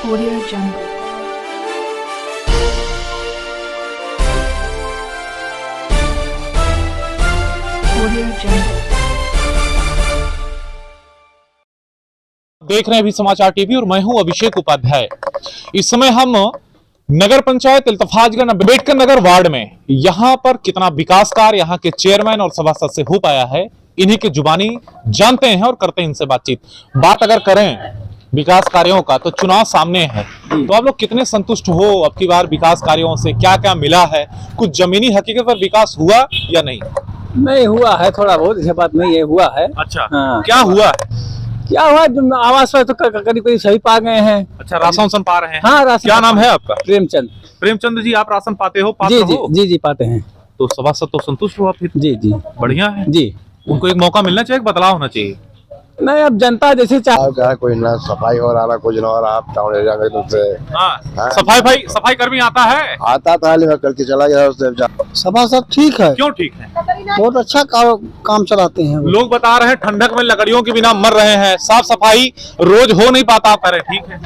Audio Jungle. Audio Jungle. देख रहे हैं अभी समाचार टीवी और मैं हूं अभिषेक उपाध्याय। इस समय हम नगर पंचायत इल्तफातगंज अम्बेडकर नगर वार्ड में यहां पर कितना विकास कार्य यहां के चेयरमैन और सभासद से हो पाया है, इन्हीं की जुबानी जानते हैं और करते हैं इनसे बातचीत। बात अगर करें विकास कार्यों का तो चुनाव सामने है, तो आप लोग कितने संतुष्ट हो अब की बार विकास कार्यों से? क्या क्या मिला है? कुछ जमीनी हकीकत पर विकास हुआ या नहीं? नहीं हुआ है, थोड़ा बहुत, ऐसी बात नहीं है, हुआ है। अच्छा, हाँ। क्या हुआ है? क्या हुआ, जो आवास पर तो करीब करीब सही पा गए हैं। अच्छा, राशन पा रहे हैं? हाँ, राशन। क्या नाम है आपका? प्रेमचंद। प्रेमचंद जी, आप राशन पाते हो? जी जी जी जी पाते हैं। तो सभासद तो संतुष्ट हुआ फिर? जी जी बढ़िया है जी। उनको एक मौका मिलना चाहिए, बदलाव होना चाहिए। नहीं, अब जनता जैसे क्या कोई ना सफाई हो रहा कुछ न हो रहा, आप टाउन एरिया में तुमसे हाँ। सफाई कर्मी आता है? आता था, लेकिन करके चला गया उससे। सभा सब ठीक है, क्यों ठीक है? बहुत अच्छा काम चलाते हैं। लोग बता रहे हैं ठंडक में लकड़ियों के बिना मर रहे हैं, साफ सफाई रोज हो नहीं पाता, आप कह रहे ठीक है?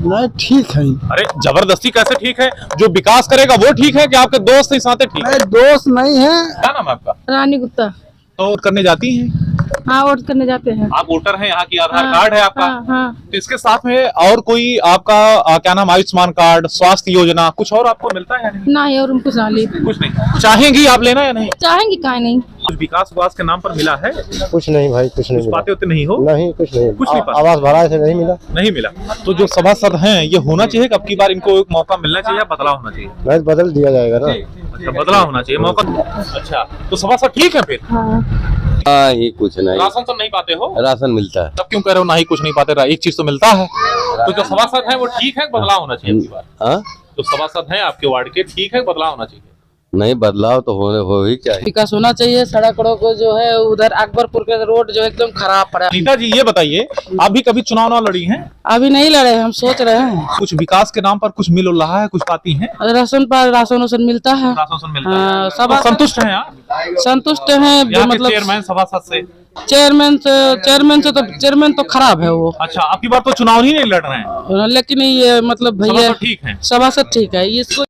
नहीं, ठीक है। अरे जबरदस्ती कैसे ठीक है? जो विकास करेगा वो ठीक है कि आपके दोस्त ही साथ ठीक है? नहीं, दोस्त नहीं है। क्या नाम है आपका? रानी गुप्ता। तो वोट करने जाती हैं? हाँ, वोट करने जाते हैं। आप वोटर हैं, यहाँ की आधार हाँ, कार्ड है आपका? हाँ, हाँ। तो इसके साथ में और कोई आपका क्या नाम, आयुष्मान कार्ड, स्वास्थ्य योजना, कुछ और आपको मिलता है या नहीं? नहीं, और कुछ ना ले। कुछ नहीं चाहेंगी आप लेना या नहीं? चाहेंगे काहे नहीं। कुछ विकास के नाम पर मिला है? कुछ नहीं भाई, कुछ नहीं कुछ मिला। पाते होते नहीं हो? नहीं, कुछ नहीं। कुछ नहीं पाते? आवास भरा से नहीं मिला। नहीं मिला। तो जो सभासद हैं ये होना चाहिए कि अब की बार इनको एक मौका मिलना चाहिए या बदलाव होना चाहिए? नहीं, बदल दिया जाएगा ना। अच्छा, बदलाव होना चाहिए, मौका। अच्छा, तो सभासद ठीक है फिर? हाँ, ही कुछ नहीं। राशन तो नहीं पाते हो? राशन मिलता है। तब क्यों कह रहे हो ना ही कुछ नहीं पाते? एक चीज तो मिलता है। तो जो सभासद है वो ठीक है, बदलाव होना चाहिए अब की बार? हाँ, जो सभासद हैं आपके वार्ड के, ठीक है, बदलाव होना चाहिए? नहीं, बदलाव तो हो ही चाहिए। विकास होना चाहिए। सड़कों को जो है उधर अकबरपुर के रोड जो एकदम खराब पड़ा। नीता जी ये बताइए, आप भी कभी चुनाव ना लड़ी हैं? अभी नहीं लड़े, हम सोच रहे हैं। कुछ विकास के नाम पर कुछ मिल रहा है, कुछ पाती हैं? राशन पर राशन मिलता है। राशन मिलता हाँ, है। सब तो संतुष्ट हैं आप? संतुष्ट हैं। यहाँ के मतलब चेयरमैन सभासद से? चेयरमैन तो खराब है वो। अच्छा, आपकी बार तो चुनाव ही नहीं लड़ रहे हैं, लेकिन ये मतलब भैया सभासद ठीक है? सभासद ठीक है। इसको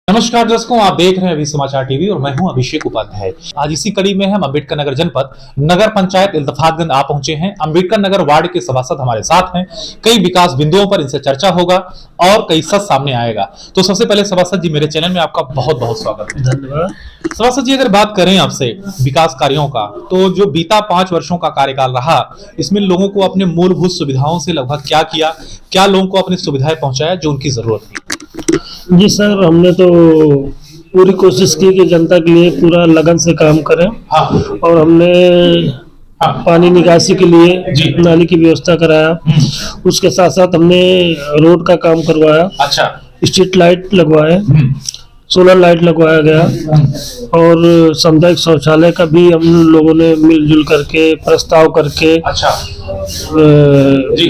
नमस्कार दर्शकों, आप देख रहे हैं अभी समाचार टीवी और मैं हूं अभिषेक उपाध्याय। आज इसी कड़ी में हम अम्बेडकर नगर जनपद नगर पंचायत इल्तफातगंज आ पहुंचे हैं। अम्बेडकर नगर वार्ड के सभासद हमारे साथ हैं। कई विकास बिंदुओं पर इनसे चर्चा होगा और कई सच सामने आएगा। तो सबसे पहले सभासद जी, मेरे चैनल में आपका बहुत बहुत स्वागत है। धन्यवाद। सभासद जी, अगर बात करें आपसे विकास कार्यों का, तो जो बीता 5 वर्षों का कार्यकाल रहा, इसमें लोगों को अपने मूलभूत सुविधाओं से लगभग क्या किया, क्या लोगों को अपनी सुविधाएं पहुंचाया जो उनकी जरूरत थी? जी सर, हमने तो पूरी कोशिश की कि जनता के लिए पूरा लगन से काम करें। हाँ। और हमने पानी निकासी के लिए जी। नाली की व्यवस्था कराया। उसके साथ साथ हमने रोड का काम करवाया। अच्छा। स्ट्रीट लाइट लगवाए, सोलर लाइट लगवाया गया और सामुदायिक शौचालय का भी हम लोगों ने मिलजुल करके प्रस्ताव करके अच्छा।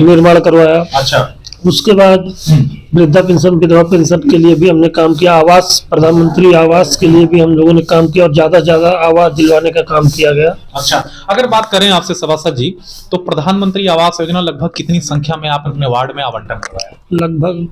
निर्माण करवाया। अच्छा। उसके बाद वृद्धा पेंशन, विधवा पेंशन के लिए भी हमने काम किया। आवास, प्रधानमंत्री आवास के लिए भी हम लोगों ने काम किया और ज्यादा से ज्यादा आवास दिलवाने का काम किया गया। अच्छा, अगर बात करें आपसे सभासद जी, तो प्रधानमंत्री आवास योजना लगभग कितनी संख्या में आप अपने वार्ड में आवंटन करवाया? लगभग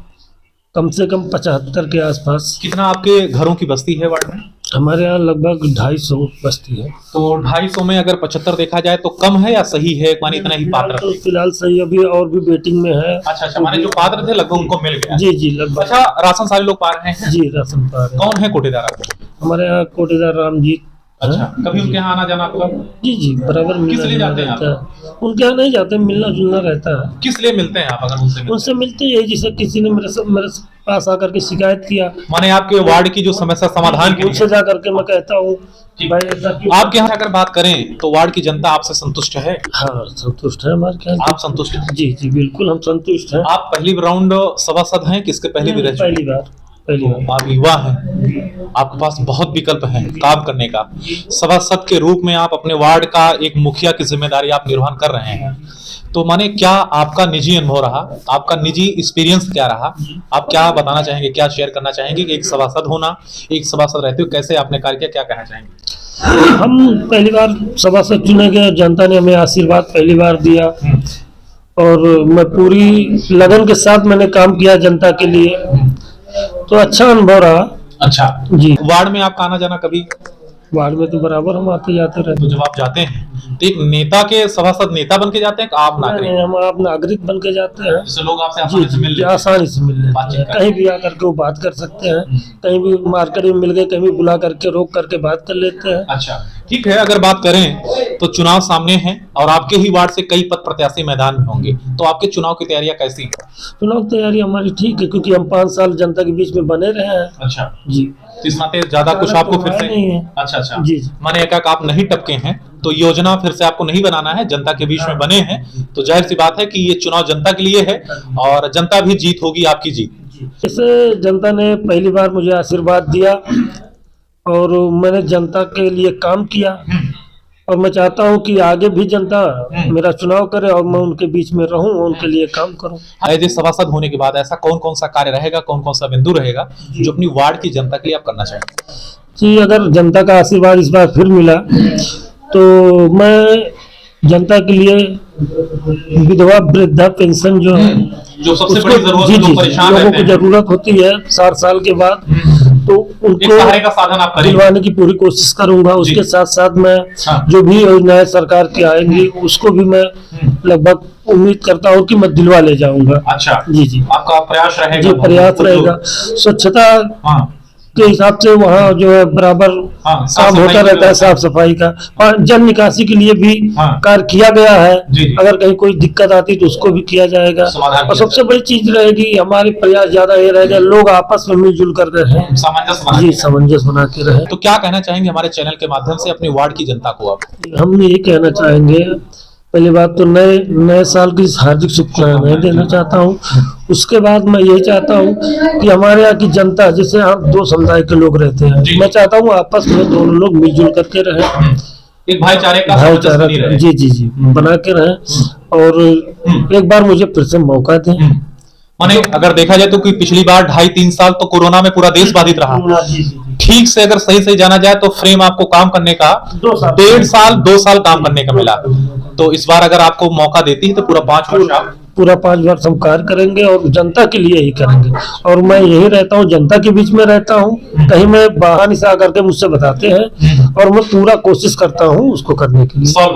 कम से कम 75 के आसपास। कितना आपके घरों की बस्ती है वार्ड में? हमारे यहाँ लगभग 250 बस्ती है। तो 250 में अगर 75 देखा जाए तो कम है या सही है? माने इतना ही पात्र तो थे? फिलहाल सही, अभी और भी वेटिंग में है। अच्छा, माने जो पात्र थे लगभग उनको मिल गया? जी जी, लगभग। अच्छा, राशन सारे लोग पा रहे हैं? जी, राशन पा रहे हैं। कौन है कोटेदार आपको? हमारे यहाँ कोटेदार रामजीत। अच्छा, कभी उनके यहाँ आना जाना आपका? जी जी, बराबर किस लिए मिलना जाते हैं रहता है। उनके यहाँ नहीं जाते, मिलना जुलना रहता है। किस लिए मिलते हैं आप अगर उनसे मिलते उनसे मिलते ही, जैसे किसी ने मेरे पास आकर के शिकायत किया, हैं? माने आपके वार्ड की जो समस्या समाधान के उनसे लिए? जा करके मैं कहता हूँ कि भाई ऐसा क्यों। आपके यहाँ अगर बात करें तो वार्ड की जनता आपसे संतुष्ट है? हाँ, संतुष्ट है हमारे क्या। आप संतुष्ट हैं? जी जी, बिल्कुल हम संतुष्ट हैं। आप पहली राउंड सभासद हैं, किसके पहले भी रह चुके हैं? पहली बार। आप युवा हैं, आपके पास बहुत विकल्प हैं काम करने का। सभासद के रूप में आप अपने वार्ड का एक मुखिया की जिम्मेदारी आप निर्वहन कर रहे हैं। तो माने क्या आपका निजी अनुभव रहा, आपका निजी एक्सपीरियंस क्या रहा, आप क्या बताना चाहेंगे, क्या शेयर करना चाहेंगे कि एक सभासद होना, एक सभासद रहते हुए कैसे आपने कार्य किया, क्या कहना चाहेंगे? हम पहली बार सभासद चुने गए, जनता ने हमें आशीर्वाद पहली बार दिया और मैं पूरी लगन के साथ मैंने काम किया जनता के लिए, तो अच्छा अनुभव रहा। अच्छा जी। वार्ड में आपका आना जाना कभी? वार्ड में तो बराबर हम आते जाते रहते तो जब आप जाते हैं तो एक नेता के सभासद नेता बन के जाते हैं कि आप हैं। नागरिक? हम आप नागरिक बन के जाते हैं, जिससे लोग आपसे जी आसानी से मिल जी, लेते हैं। आसानी से मिल लेते बातचीत हैं, करते कहीं भी आकर के वो बात कर सकते हैं, कहीं भी मार्केट में मिल गए, कहीं भी बुला करके रोक करके बात कर लेते हैं। अच्छा ठीक है, अगर बात करें तो चुनाव सामने है और आपके ही वार्ड से कई पद प्रत्याशी मैदान में होंगे, तो आपके चुनाव की तैयारियां कैसी हैं? चुनाव तैयारी हमारी ठीक है, क्योंकि हम 5 साल जनता के बीच में बने रहे हैं। अच्छा, जी। तो इस नाते ज्यादा कुछ ज्यादा आपको तो फिर है से नहीं है। अच्छा अच्छा जी, जी। माने एक आप नहीं टपके हैं तो योजना फिर से आपको नहीं बनाना है, जनता के बीच में बने हैं, तो जाहिर सी बात है कि ये चुनाव जनता के लिए है और जनता भी जीत होगी आपकी जीत। जैसे जनता ने पहली बार मुझे आशीर्वाद दिया और मैंने जनता के लिए काम किया और मैं चाहता हूं कि आगे भी जनता मेरा चुनाव करे और मैं उनके बीच में रहूं, उनके लिए काम करूं। एज ए सभासद होने के बाद ऐसा कौन कौन सा कार्य रहेगा, कौन कौन सा बिंदु रहेगा जो अपनी वार्ड की जनता के लिए आप करना चाहेंगे? जी, अगर जनता का आशीर्वाद इस बार फिर मिला तो मैं जनता के लिए विधवा वृद्धा पेंशन जो है जो सबसे उसको, बड़ी जरूरत जी है, जी जो परेशान लोगों रहते को हैं, जरूरत होती है 60 साल के बाद, तो एक सहारे का उनको साधन आप करेंगे। दिलवाने की पूरी कोशिश करूंगा। उसके साथ साथ मैं हाँ। जो भी योजनाएं सरकार की आएंगी उसको भी मैं लगभग उम्मीद करता हूँ कि मैं दिलवा ले जाऊंगा। अच्छा जी जी आपका प्रयास रहेगा? जी, प्रयास रहेगा। स्वच्छता हाँ के हिसाब से वहाँ जो है बराबर हाँ, साफ काम सफाई होता की रहता है, व्यवस्था। साफ सफाई का। और जल निकासी के लिए भी हाँ। कार्य किया गया है। जी, जी। अगर कहीं कोई दिक्कत आती तो उसको भी किया जाएगा। समाधान और किया सबसे बड़ी चीज रहेगी, हमारे प्रयास ज्यादा ये रहेगा लोग आपस में मिलजुल कर रहे। सामंजस्य बना जी, के। सामंजस्य बना के रहे। तो क्या कहना चाहेंगे हमारे चैनल के माध्यम से अपनी वार्ड की जनता को आप? हम यही कहना चाहेंगे, पहली बात तो नए साल की हार्दिक शुभकामनाएं देना चाहता हूँ। उसके बाद मैं यही चाहता हूँ कि हमारे यहाँ की जनता, जैसे हम 2 समुदाय के लोग रहते हैं, जी। मैं चाहता हूँ आपस में दोनों लोग मिलजुल करके रहें, एक भाईचारे का सामंजस्य भाईचारा, बनी रहे। जी जी जी, बना के रहें और एक बार मुझे फिर से मौका दें। माने अगर देखा जाए तो कि पिछली बार 2.5-3 साल तो कोरोना में पूरा देश बाधित रहा, जी जी ठीक से अगर सही से जाना जाए तो फ्रेम आपको काम करने का 2 साल काम करने का मिला, तो इस बार अगर आपको मौका देती है तो पूरा 5 वर्ष आप पूरा 5 वर्ष हम कार्य करेंगे और जनता के लिए ही करेंगे। और मैं यही रहता हूँ, जनता के बीच में रहता हूँ, कहीं मैं बहाने से आकर के मुझसे बताते हैं और मैं पूरा कोशिश करता हूँ उसको करने के लिए। सॉल्व